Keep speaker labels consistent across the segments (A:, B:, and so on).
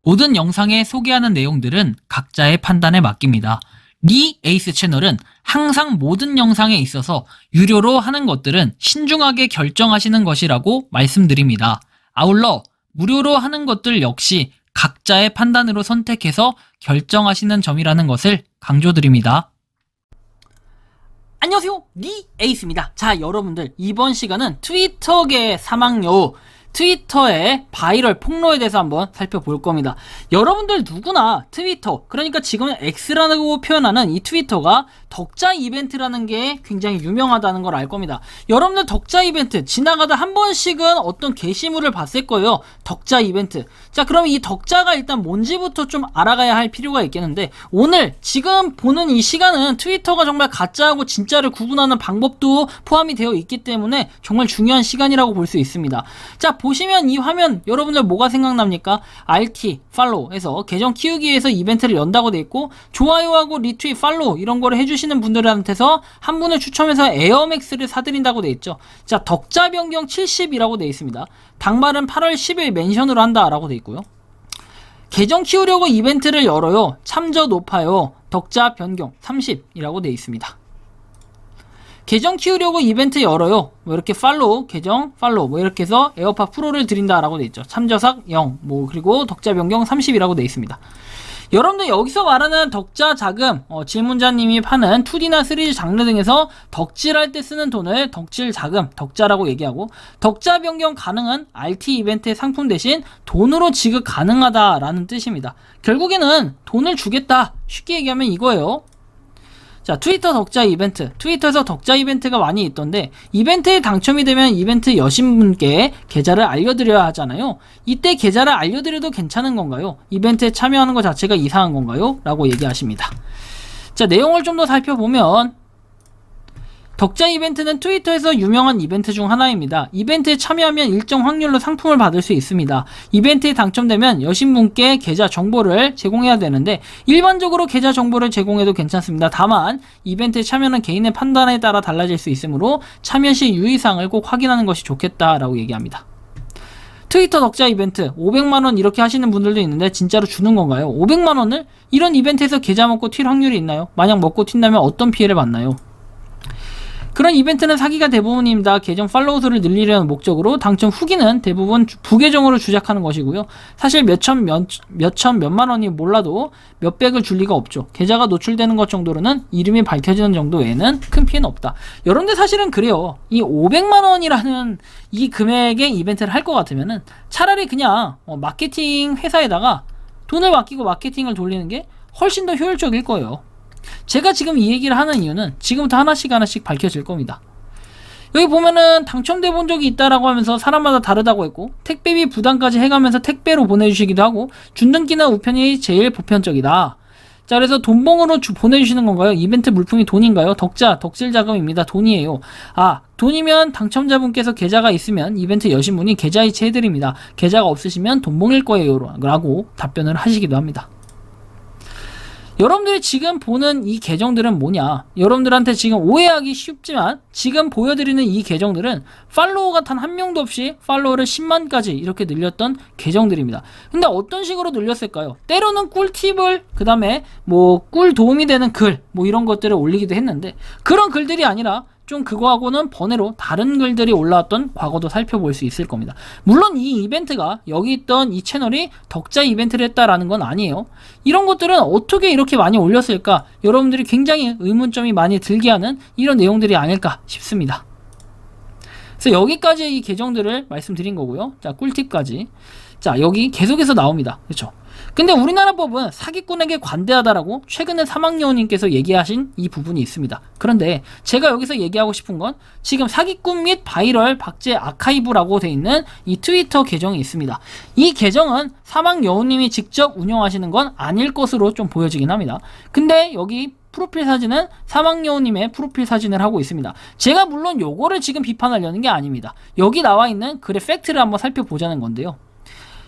A: 모든 영상에 소개하는 내용들은 각자의 판단에 맡깁니다. 리 에이스 채널은 항상 모든 영상에 있어서 유료로 하는 것들은 신중하게 결정하시는 것이라고 말씀드립니다. 아울러 무료로 하는 것들 역시 각자의 판단으로 선택해서 결정하시는 점이라는 것을 강조드립니다. 안녕하세요, 리 에이스입니다. 자, 여러분들, 이번 시간은 트위터계 사막여우, 트위터의 바이럴 폭로에 대해서 한번 살펴볼 겁니다. 여러분들 누구나 트위터, 그러니까 지금은 X라고 표현하는 이 트위터가 덕자 이벤트라는 게 굉장히 유명하다는 걸 알 겁니다. 여러분들 덕자 이벤트 지나가다 한 번씩은 어떤 게시물을 봤을 거예요. 덕자 이벤트. 자, 그럼 이 덕자가 일단 뭔지부터 좀 알아가야 할 필요가 있겠는데, 오늘 지금 보는 이 시간은 트위터가 정말 가짜하고 진짜를 구분하는 방법도 포함이 되어 있기 때문에 정말 중요한 시간이라고 볼 수 있습니다. 자, 보시면 이 화면 여러분들 뭐가 생각납니까? RT, 팔로우에서 계정 키우기 위해서 이벤트를 연다고 돼 있고, 좋아요하고 리트윗, 팔로우 이런 거를 해주시는 분들한테서 한 분을 추첨해서 에어맥스를 사드린다고 돼 있죠. 자, 덕자 변경 70이라고 돼 있습니다. 당말은 8월 10일 멘션으로 한다라고 돼 있고요. 계정 키우려고 이벤트를 열어요. 참저 높아요. 덕자 변경 30이라고 돼 있습니다. 계정 키우려고 이벤트 열어요. 뭐 이렇게 팔로우, 계정 팔로우 뭐 이렇게 해서 에어팟 프로를 드린다라고 돼 있죠. 참저삭 0, 뭐 그리고 덕자 변경 30이라고 돼 있습니다. 여러분들 여기서 말하는 덕자 자금, 질문자님이 파는 2D나 3D 장르 등에서 덕질할 때 쓰는 돈을 덕질 자금, 덕자라고 얘기하고, 덕자 변경 가능한 RT 이벤트의 상품 대신 돈으로 지급 가능하다라는 뜻입니다. 결국에는 돈을 주겠다, 쉽게 얘기하면 이거예요. 자, 트위터 덕자 이벤트. 트위터에서 덕자 이벤트가 많이 있던데, 이벤트에 당첨이 되면 이벤트 여신 분께 계좌를 알려드려야 하잖아요. 이때 계좌를 알려드려도 괜찮은 건가요? 이벤트에 참여하는 것 자체가 이상한 건가요? 라고 얘기하십니다. 자, 내용을 좀 더 살펴보면, 덕자 이벤트는 트위터에서 유명한 이벤트 중 하나입니다. 이벤트에 참여하면 일정 확률로 상품을 받을 수 있습니다. 이벤트에 당첨되면 여신분께 계좌 정보를 제공해야 되는데, 일반적으로 계좌 정보를 제공해도 괜찮습니다. 다만 이벤트에 참여는 개인의 판단에 따라 달라질 수 있으므로 참여 시 유의사항을 꼭 확인하는 것이 좋겠다라고 얘기합니다. 트위터 덕자 이벤트 500만원 이렇게 하시는 분들도 있는데, 진짜로 주는 건가요? 500만원을? 이런 이벤트에서 계좌 먹고 튈 확률이 있나요? 만약 먹고 튄다면 어떤 피해를 받나요? 그런 이벤트는 사기가 대부분입니다. 계정 팔로우 수를 늘리려는 목적으로 당첨 후기는 대부분 부계정으로 주작하는 것이고요. 사실 몇만 원이 몰라도 몇백을 줄 리가 없죠. 계좌가 노출되는 것 정도로는 이름이 밝혀지는 정도 외에는 큰 피해는 없다. 여러분들 사실은 그래요. 이 500만 원이라는 이 금액의 이벤트를 할 것 같으면은 차라리 그냥 마케팅 회사에다가 돈을 맡기고 마케팅을 돌리는 게 훨씬 더 효율적일 거예요. 제가 지금 이 얘기를 하는 이유는 지금부터 하나씩 밝혀질 겁니다. 여기 보면은 당첨돼 본 적이 있다라고 하면서 사람마다 다르다고 했고, 택배비 부담까지 해가면서 택배로 보내주시기도 하고, 준등기나 우편이 제일 보편적이다. 자, 그래서 돈봉으로 보내주시는 건가요? 이벤트 물품이 돈인가요? 덕질 자금입니다. 돈이에요. 아, 돈이면 당첨자분께서 계좌가 있으면 이벤트 여신분이 계좌이체 해드립니다. 계좌가 없으시면 돈봉일 거예요 라고 답변을 하시기도 합니다. 여러분들이 지금 보는 이 계정들은 뭐냐? 여러분들한테 지금 오해하기 쉽지만 지금 보여드리는 이 계정들은 팔로워가 단 한 명도 없이 팔로워를 10만까지 이렇게 늘렸던 계정들입니다. 근데 어떤 식으로 늘렸을까요? 때로는 꿀팁을, 그 다음에 뭐 꿀 도움이 되는 글, 뭐 이런 것들을 올리기도 했는데, 그런 글들이 아니라 좀 그거하고는 번외로 다른 글들이 올라왔던 과거도 살펴볼 수 있을 겁니다. 물론 이 이벤트가 여기 있던 이 채널이 덕자 이벤트를 했다라는 건 아니에요. 이런 것들은 어떻게 이렇게 많이 올렸을까? 여러분들이 굉장히 의문점이 많이 들게 하는 이런 내용들이 아닐까 싶습니다. 그래서 여기까지 이 계정들을 말씀드린 거고요. 자, 꿀팁까지. 자, 여기 계속해서 나옵니다. 그렇죠? 근데 우리나라 법은 사기꾼에게 관대하다라고 최근에 사막여우님께서 얘기하신 이 부분이 있습니다. 그런데 제가 여기서 얘기하고 싶은 건, 지금 사기꾼 및 바이럴 박제 아카이브라고 돼 있는 이 트위터 계정이 있습니다. 이 계정은 사막여우님이 직접 운영하시는 건 아닐 것으로 좀 보여지긴 합니다. 근데 여기 프로필 사진은 사막여우님의 프로필 사진을 하고 있습니다. 제가 물론 요거를 지금 비판하려는 게 아닙니다. 여기 나와 있는 글의 팩트를 한번 살펴보자는 건데요.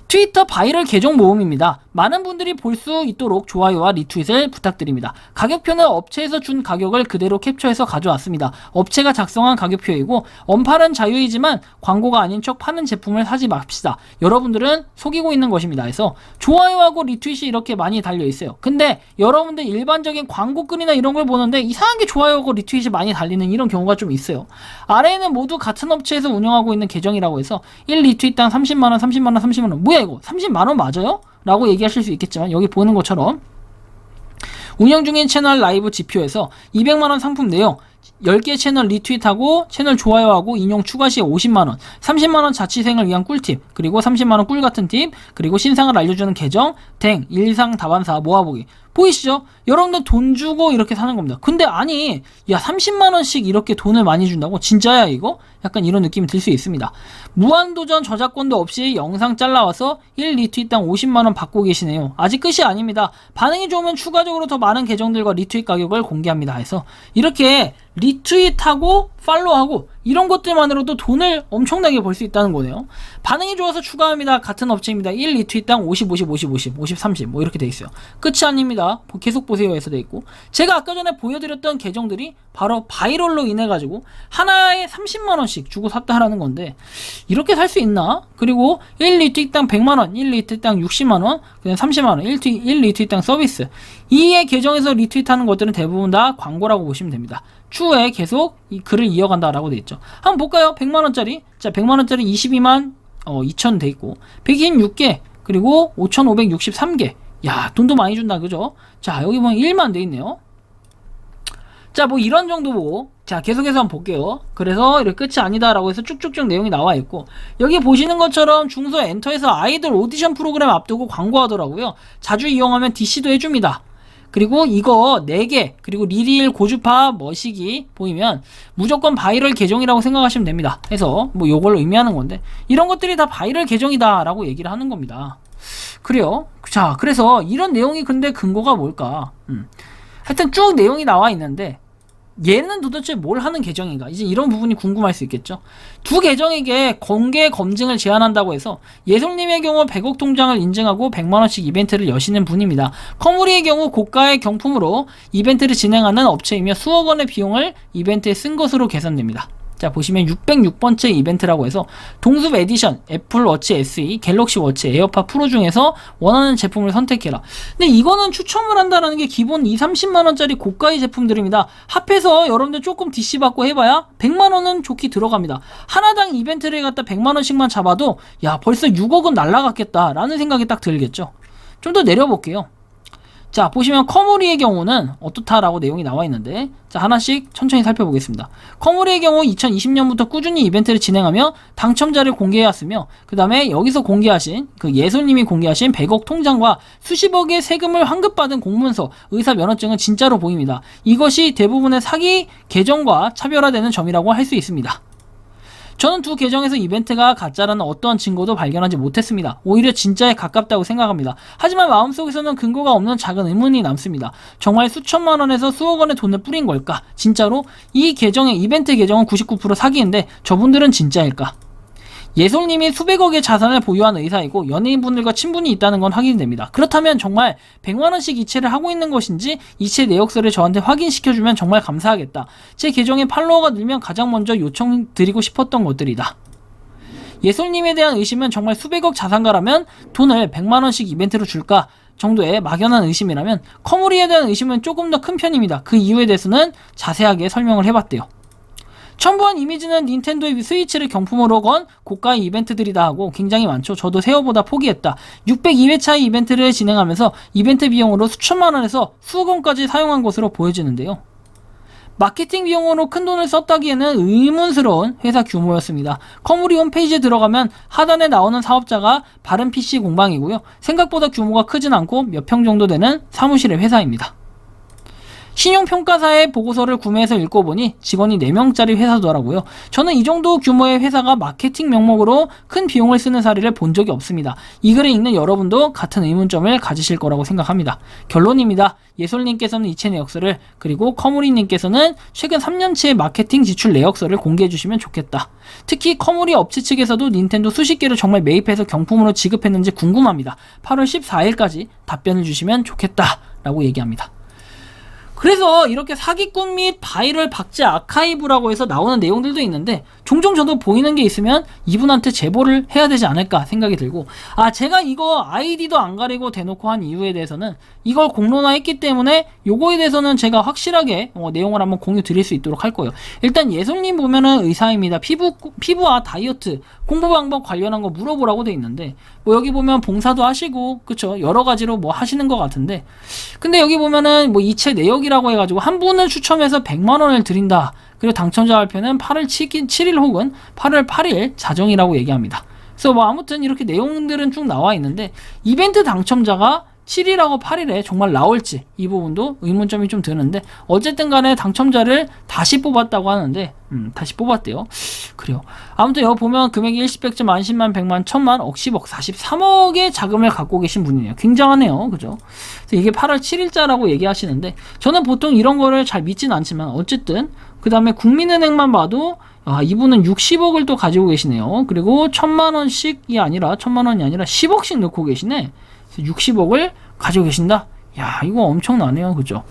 A: 트위터 바이럴 계정 모음입니다. 많은 분들이 볼 수 있도록 좋아요와 리트윗을 부탁드립니다. 가격표는 업체에서 준 가격을 그대로 캡처해서 가져왔습니다. 업체가 작성한 가격표이고 언팔은 자유이지만 광고가 아닌 척 파는 제품을 사지 맙시다. 여러분들은 속이고 있는 것입니다. 그래서 좋아요하고 리트윗이 이렇게 많이 달려있어요. 근데 여러분들 일반적인 광고글이나 이런 걸 보는데 이상하게 좋아요하고 리트윗이 많이 달리는 이런 경우가 좀 있어요. 아래에는 모두 같은 업체에서 운영하고 있는 계정이라고 해서 1리트윗당 30만원, 30만원, 30만원 뭐야 이거 30만원 맞아요? 라고 얘기하실 수 있겠지만 여기 보는 것처럼 운영 중인 채널 라이브 지표에서 200만원 상품 내용 10개 채널 리트윗하고 채널 좋아요하고 인용 추가 시에 50만원 30만원 자취생을 위한 꿀팁 그리고 30만원 꿀같은 팁 그리고 신상을 알려주는 계정 댕 1상 다반사 모아보기 보이시죠? 여러분들 돈 주고 이렇게 사는 겁니다. 근데 아니 야 30만원씩 이렇게 돈을 많이 준다고? 진짜야 이거? 약간 이런 느낌이 들 수 있습니다. 무한도전 저작권도 없이 영상 잘라와서 1리트윗당 50만원 받고 계시네요. 아직 끝이 아닙니다. 반응이 좋으면 추가적으로 더 많은 계정들과 리트윗 가격을 공개합니다. 해서 이렇게 리트윗하고 팔로우하고 이런 것들만으로도 돈을 엄청나게 벌 수 있다는 거네요. 반응이 좋아서 추가합니다. 같은 업체입니다. 1리트윗당 50, 50, 50, 50, 50, 30 뭐 이렇게 돼 있어요. 끝이 아닙니다. 계속 보세요 해서 돼 있고 제가 아까 전에 보여드렸던 계정들이 바로 바이럴로 인해 가지고 하나에 30만원씩 주고 샀다라는 건데 이렇게 살 수 있나? 그리고 1리트윗당 100만원, 1리트윗당 60만원, 그냥 30만원, 1리트윗당 서비스 이의 계정에서 리트윗하는 것들은 대부분 다 광고라고 보시면 됩니다. 추후에 계속 이 글을 이어간다라고 돼 있죠. 한번 볼까요? 100만원짜리 자 100만원짜리 22만 2천 돼 있고 126개 그리고 5563개 야 돈도 많이 준다 그죠? 자 여기 보면 1만 돼 있네요. 자 뭐 이런 정도고 자 계속해서 한번 볼게요. 그래서 이렇게 끝이 아니다 라고 해서 쭉쭉쭉 내용이 나와 있고 여기 보시는 것처럼 중소 엔터에서 아이돌 오디션 프로그램 앞두고 광고하더라고요. 자주 이용하면 DC도 해줍니다. 그리고 이거 4개 그리고 리리일 고주파 머시기 보이면 무조건 바이럴 계정이라고 생각하시면 됩니다. 해서 뭐 요걸 의미하는 건데 이런 것들이 다 바이럴 계정이다 라고 얘기를 하는 겁니다. 그래요. 자 그래서 이런 내용이 근데 근거가 뭘까 하여튼 쭉 내용이 나와 있는데 얘는 도대체 뭘 하는 계정인가? 이제 이런 부분이 궁금할 수 있겠죠. 두 계정에게 공개 검증을 제안한다고 해서 예솔님의 경우 100억 통장을 인증하고 100만원씩 이벤트를 여시는 분입니다. 커무리의 경우 고가의 경품으로 이벤트를 진행하는 업체이며 수억 원의 비용을 이벤트에 쓴 것으로 계산됩니다. 자 보시면 606번째 이벤트라고 해서 동숲 에디션, 애플워치 SE, 갤럭시 워치, 에어팟 프로 중에서 원하는 제품을 선택해라. 근데 이거는 추첨을 한다는 게 기본 2~30만원짜리 고가의 제품들입니다. 합해서 여러분들 조금 DC 받고 해봐야 100만원은 좋게 들어갑니다. 하나당 이벤트를 갖다 100만원씩만 잡아도 야 벌써 6억은 날라갔겠다 라는 생각이 딱 들겠죠. 좀 더 내려볼게요. 자 보시면 커무리의 경우는 어떻다라고 내용이 나와 있는데 자 하나씩 천천히 살펴보겠습니다. 커무리의 경우 2020년부터 꾸준히 이벤트를 진행하며 당첨자를 공개해왔으며 그 다음에 여기서 공개하신 그 예솔님이 공개하신 100억 통장과 수십억의 세금을 환급받은 공문서, 의사 면허증은 진짜로 보입니다. 이것이 대부분의 사기 계정과 차별화되는 점이라고 할 수 있습니다. 저는 두 계정에서 이벤트가 가짜라는 어떠한 증거도 발견하지 못했습니다. 오히려 진짜에 가깝다고 생각합니다. 하지만 마음속에서는 근거가 없는 작은 의문이 남습니다. 정말 수천만 원에서 수억 원의 돈을 뿌린 걸까? 진짜로? 이 계정의 이벤트 계정은 99% 사기인데 저분들은 진짜일까? 예솔님이 수백억의 자산을 보유한 의사이고 연예인분들과 친분이 있다는 건 확인됩니다. 그렇다면 정말 100만원씩 이체를 하고 있는 것인지 이체 내역서를 저한테 확인시켜주면 정말 감사하겠다. 제 계정에 팔로워가 늘면 가장 먼저 요청드리고 싶었던 것들이다. 예솔님에 대한 의심은 정말 수백억 자산가라면 돈을 100만원씩 이벤트로 줄까? 정도의 막연한 의심이라면 커무리에 대한 의심은 조금 더 큰 편입니다. 그 이유에 대해서는 자세하게 설명을 해봤대요. 첨부한 이미지는 닌텐도의 스위치를 경품으로 건 고가의 이벤트들이다 하고 굉장히 많죠. 저도 세어보다 포기했다. 602회차의 이벤트를 진행하면서 이벤트 비용으로 수천만 원에서 수억 원까지 사용한 것으로 보여지는데요. 마케팅 비용으로 큰돈을 썼다기에는 의문스러운 회사 규모였습니다. 커무리 홈페이지에 들어가면 하단에 나오는 사업자가 바른 PC 공방이고요. 생각보다 규모가 크진 않고 몇 평 정도 되는 사무실의 회사입니다. 신용평가사의 보고서를 구매해서 읽어보니 직원이 4명짜리 회사더라고요. 저는 이 정도 규모의 회사가 마케팅 명목으로 큰 비용을 쓰는 사례를 본 적이 없습니다. 이 글을 읽는 여러분도 같은 의문점을 가지실 거라고 생각합니다. 결론입니다. 예솔님께서는 이체 내역서를, 그리고 커무리님께서는 최근 3년치의 마케팅 지출 내역서를 공개해 주시면 좋겠다. 특히 커무리 업체 측에서도 닌텐도 수십 개를 정말 매입해서 경품으로 지급했는지 궁금합니다. 8월 14일까지 답변을 주시면 좋겠다 라고 얘기합니다. 그래서 이렇게 사기꾼 및 바이럴 박제 아카이브라고 해서 나오는 내용들도 있는데, 종종 저도 보이는 게 있으면 이분한테 제보를 해야 되지 않을까 생각이 들고, 제가 이거 아이디도 안 가리고 대놓고 한 이유에 대해서는 이걸 공론화했기 때문에 요거에 대해서는 제가 확실하게 내용을 한번 공유 드릴 수 있도록 할 거예요. 일단 예솔님 보면은 의사입니다. 피부와 다이어트 공부 방법 관련한 거 물어보라고 돼 있는데, 뭐 여기 보면 봉사도 하시고 그쵸, 여러 가지로 뭐 하시는 것 같은데, 근데 여기 보면은 뭐 이체 내역이라고 해가지고 한 분을 추첨해서 100만원을 드린다, 그리고 당첨자 발표는 8월 7일 혹은 8월 8일 자정이라고 얘기합니다. 그래서 뭐 아무튼 이렇게 내용들은 쭉 나와 있는데, 이벤트 당첨자가 7일하고 8일에 정말 나올지 이 부분도 의문점이 좀 드는데, 어쨌든 간에 당첨자를 다시 뽑았다고 하는데 다시 뽑았대요. 그래요. 아무튼 여기 보면 금액이 일십, 백점, 만십만, 백만, 천만, 억십억, 43억의 자금을 갖고 계신 분이네요. 굉장하네요. 그죠? 그래서 이게 8월 7일자라고 얘기하시는데, 저는 보통 이런 거를 잘 믿진 않지만 어쨌든, 그 다음에 국민은행만 봐도 이분은 60억을 또 가지고 계시네요. 그리고 1000만원씩이 아니라 1000만원이 아니라 10억씩 넣고 계시네. 60억을 가지고 계신다? 야, 이거 엄청나네요. 그죠?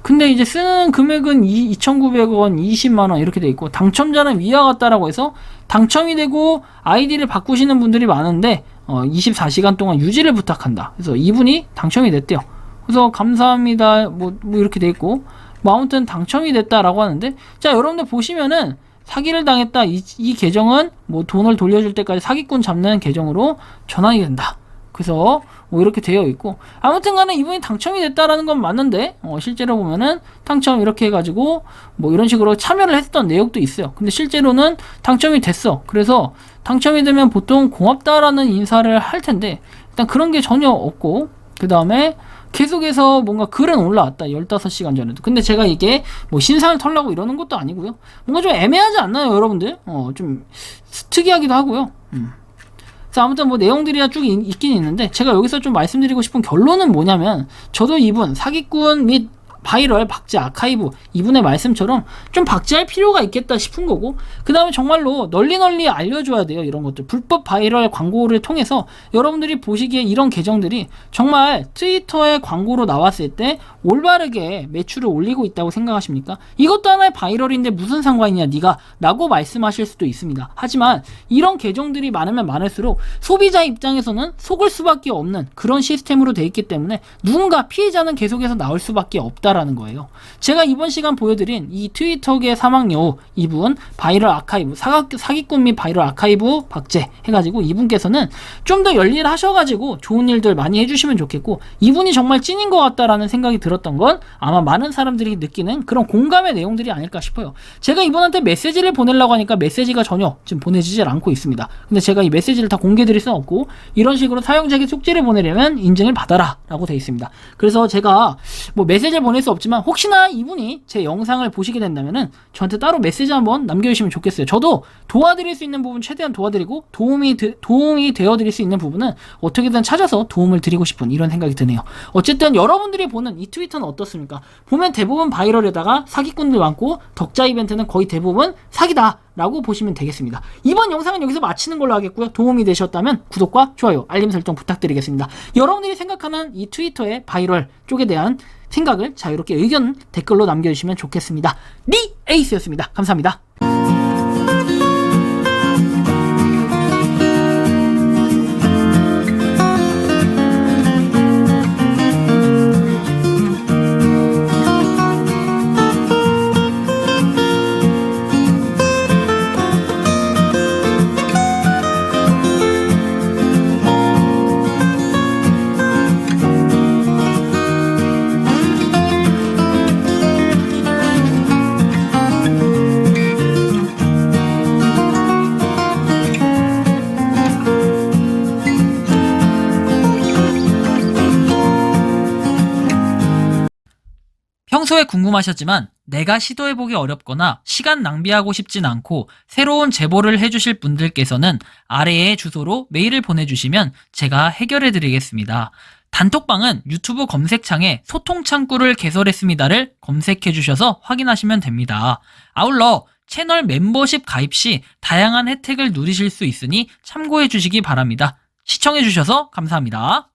A: 근데 이제 쓰는 금액은 2,900원, 20만원 이렇게 돼 있고, 당첨자는 위와 같다라고 해서 당첨이 되고 아이디를 바꾸시는 분들이 많은데 24시간 동안 유지를 부탁한다. 그래서 이분이 당첨이 됐대요. 그래서 감사합니다. 뭐 이렇게 돼 있고, 뭐 아무튼 당첨이 됐다라고 하는데, 자, 여러분들 보시면은 사기를 당했다. 이 계정은 뭐 돈을 돌려줄 때까지 사기꾼 잡는 계정으로 전환이 된다. 그래서 뭐 이렇게 되어 있고, 아무튼 간에 이분이 당첨이 됐다라는 건 맞는데, 실제로 보면은 당첨 이렇게 해가지고 뭐 이런 식으로 참여를 했던 내역도 있어요. 근데 실제로는 당첨이 됐어. 그래서 당첨이 되면 보통 고맙다라는 인사를 할 텐데, 일단 그런 게 전혀 없고, 그 다음에 계속해서 뭔가 글은 올라왔다. 15시간 전에도. 근데 제가 이게 뭐 신상을 털라고 이러는 것도 아니고요. 뭔가 좀 애매하지 않나요, 여러분들? 좀 특이하기도 하고요. 자, 아무튼 뭐 내용들이 쭉 있긴 있는데, 제가 여기서 좀 말씀드리고 싶은 결론은 뭐냐면, 저도 이분 사기꾼 및 바이럴 박제 아카이브 이분의 말씀처럼 좀 박제할 필요가 있겠다 싶은 거고, 그 다음에 정말로 널리 알려줘야 돼요. 이런 것들 불법 바이럴 광고를 통해서 여러분들이 보시기에 이런 계정들이 정말 트위터에 광고로 나왔을 때 올바르게 매출을 올리고 있다고 생각하십니까? 이것도 하나의 바이럴인데 무슨 상관이냐 니가 라고 말씀하실 수도 있습니다. 하지만 이런 계정들이 많으면 많을수록 소비자 입장에서는 속을 수밖에 없는 그런 시스템으로 돼 있기 때문에 누군가 피해자는 계속해서 나올 수밖에 없다 라는 거예요. 제가 이번 시간 보여드린 이 트위터계 사망여우 이분 바이럴 아카이브, 사기꾼 및 바이럴 아카이브 박제 해가지고 이분께서는 좀 더 열일하셔가지고 좋은 일들 많이 해주시면 좋겠고, 이분이 정말 찐인 것 같다라는 생각이 들었던 건 아마 많은 사람들이 느끼는 그런 공감의 내용들이 아닐까 싶어요. 제가 이분한테 메시지를 보내려고 하니까 메시지가 전혀 지금 보내지질 않고 있습니다. 근데 제가 이 메시지를 다 공개드릴 수는 없고, 이런 식으로 사용자에게 쪽지를 보내려면 인증을 받아라 라고 되어 있습니다. 그래서 제가 뭐 메시지를 보낼 수 없지만 혹시나 이분이 제 영상을 보시게 된다면은 저한테 따로 메시지 한번 남겨주시면 좋겠어요. 저도 도와드릴 수 있는 부분 최대한 도와드리고, 도움이 되어드릴 수 있는 부분은 어떻게든 찾아서 도움을 드리고 싶은 이런 생각이 드네요. 어쨌든 여러분들이 보는 이 트위터는 어떻습니까? 보면 대부분 바이럴에다가 사기꾼들 많고, 덕자 이벤트는 거의 대부분 사기다 라고 보시면 되겠습니다. 이번 영상은 여기서 마치는 걸로 하겠고요. 도움이 되셨다면 구독과 좋아요, 알림 설정 부탁드리겠습니다. 여러분들이 생각하는 이 트위터의 바이럴 쪽에 대한 생각을 자유롭게 의견 댓글로 남겨주시면 좋겠습니다. 리 에이스였습니다. 감사합니다. 평소에 궁금하셨지만 내가 시도해보기 어렵거나 시간 낭비하고 싶진 않고 새로운 제보를 해주실 분들께서는 아래의 주소로 메일을 보내주시면 제가 해결해드리겠습니다. 단톡방은 유튜브 검색창에 소통창구를 개설했습니다를 검색해주셔서 확인하시면 됩니다. 아울러 채널 멤버십 가입 시 다양한 혜택을 누리실 수 있으니 참고해주시기 바랍니다. 시청해주셔서 감사합니다.